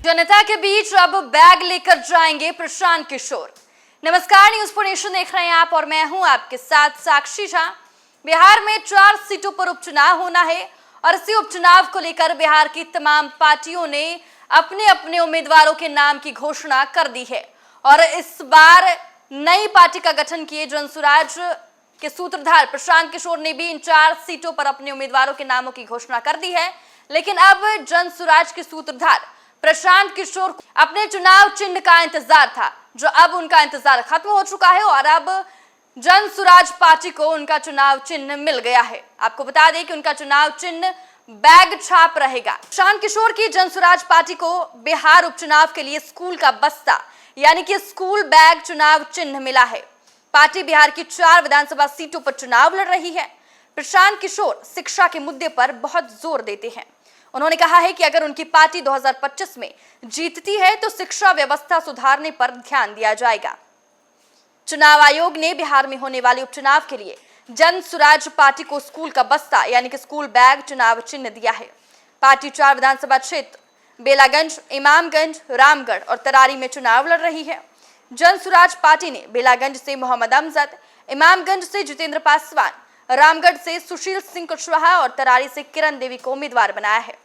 जनता के बीच अब बैग लेकर जाएंगे प्रशांत किशोर। नमस्कार, न्यूज फॉर नेशन देख रहे हैं आप और मैं हूं आपके साथ साक्षी झा। बिहार में 4 सीटों पर उपचुनाव होना है और इसी उपचुनाव को लेकर बिहार की तमाम पार्टियों ने अपने अपने उम्मीदवारों के नाम की घोषणा कर दी है और इस बार नई पार्टी का गठन किए जनसुराज के सूत्रधार प्रशांत किशोर ने भी इन 4 सीटों पर अपने उम्मीदवारों के नामों की घोषणा कर दी है। लेकिन अब जनसुराज के सूत्रधार प्रशांत किशोर को अपने चुनाव चिन्ह का इंतजार था, जो अब उनका इंतजार खत्म हो चुका है और अब जनसुराज पार्टी को उनका चुनाव चिन्ह मिल गया है। आपको बता दें कि उनका चुनाव चिन्ह बैग छाप रहेगा। प्रशांत किशोर की जनसुराज पार्टी को बिहार उपचुनाव के लिए स्कूल का बस्ता यानी कि स्कूल बैग चुनाव चिन्ह मिला है। पार्टी बिहार की 4 विधानसभा सीटों पर चुनाव लड़ रही है। प्रशांत किशोर शिक्षा के मुद्दे पर बहुत जोर देते हैं। उन्होंने कहा है कि अगर उनकी पार्टी 2025 में जीतती है तो शिक्षा व्यवस्था सुधारने पर ध्यान दिया जाएगा। चुनाव आयोग ने बिहार में होने वाले उपचुनाव के लिए जनसुराज पार्टी को स्कूल का बस्ता यानी कि स्कूल बैग चुनाव चिन्ह दिया है। पार्टी 4 विधानसभा क्षेत्र बेलागंज, इमामगंज, रामगढ़ और तरारी में चुनाव लड़ रही है। जनसुराज पार्टी ने बेलागंज से मोहम्मद अमजद, इमामगंज से जितेंद्र पासवान, रामगढ़ से सुशील सिंह कुशवाहा और तरारी से किरण देवी को उम्मीदवार बनाया है।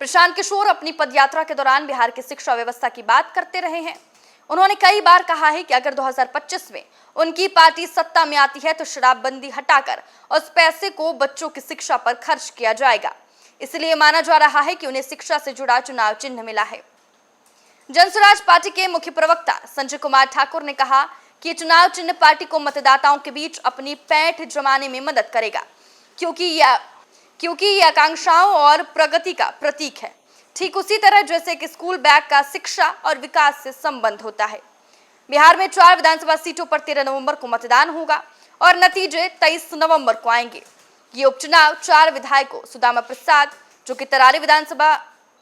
प्रशांत किशोर अपनी पदयात्रा के दौरान बिहार की शिक्षा व्यवस्था की बात करते रहे हैं। उन्होंने कई बार कहा है कि अगर 2025 में उनकी पार्टी सत्ता में आती है तो शराबबंदी हटाकर उस पैसे को बच्चों की शिक्षा पर खर्च किया जाएगा। इसलिए माना जा रहा है कि उन्हें शिक्षा से जुड़ा चुनाव चिन्ह मिला है। जनसुराज पार्टी के मुख्य प्रवक्ता संजय कुमार ठाकुर ने कहा कि चुनाव चिन्ह पार्टी को मतदाताओं के बीच अपनी पैठ जमाने में मदद करेगा, क्योंकि यह आकांक्षाओं और प्रगति का प्रतीक है। ठीक उसी तरह जैसे कि स्कूल बैग का शिक्षा और विकास से संबंध होता है। बिहार में 4 विधानसभा सीटों पर 13 नवंबर को मतदान होगा और नतीजे 23 नवंबर को आएंगे। ये उपचुनाव 4 विधायकों सुदामा प्रसाद जो कि तरारी विधानसभा,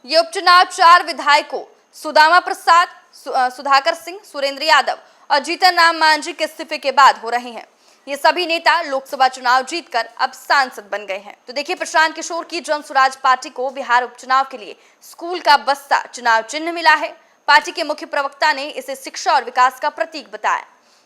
ये उपचुनाव 4 विधायकों सुदामा प्रसाद, सुधाकर सिंह, सुरेंद्र यादव और जीतन राम मांझी के इस्तीफे के बाद हो रहे हैं। ये सभी नेता लोकसभा चुनाव जीतकर अब सांसद बन गए हैं। तो देखिए, प्रशांत किशोर की जनसुराज पार्टी को बिहार उपचुनाव के लिए स्कूल का बस्ता चुनाव चिन्ह मिला है। पार्टी के मुख्य प्रवक्ता ने इसे शिक्षा और विकास का प्रतीक बताया।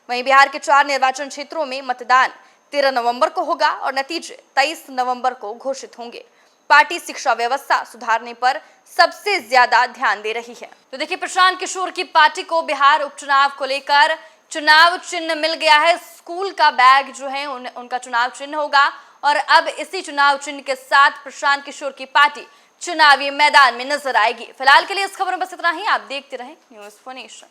वहीं बिहार के 4 निर्वाचन क्षेत्रों में मतदान 13 नवंबर को होगा और नतीजे 23 नवंबर को घोषित होंगे। पार्टी शिक्षा व्यवस्था सुधारने पर सबसे ज्यादा ध्यान दे रही है। तो देखिए, प्रशांत किशोर की पार्टी को बिहार उपचुनाव को लेकर चुनाव चिन्ह मिल गया है। स्कूल का बैग जो है उनका चुनाव चिन्ह होगा और अब इसी चुनाव चिन्ह के साथ प्रशांत किशोर की पार्टी चुनावी मैदान में नजर आएगी। फिलहाल के लिए इस खबर में बस इतना ही। आप देखते रहें न्यूज फॉर नेशन।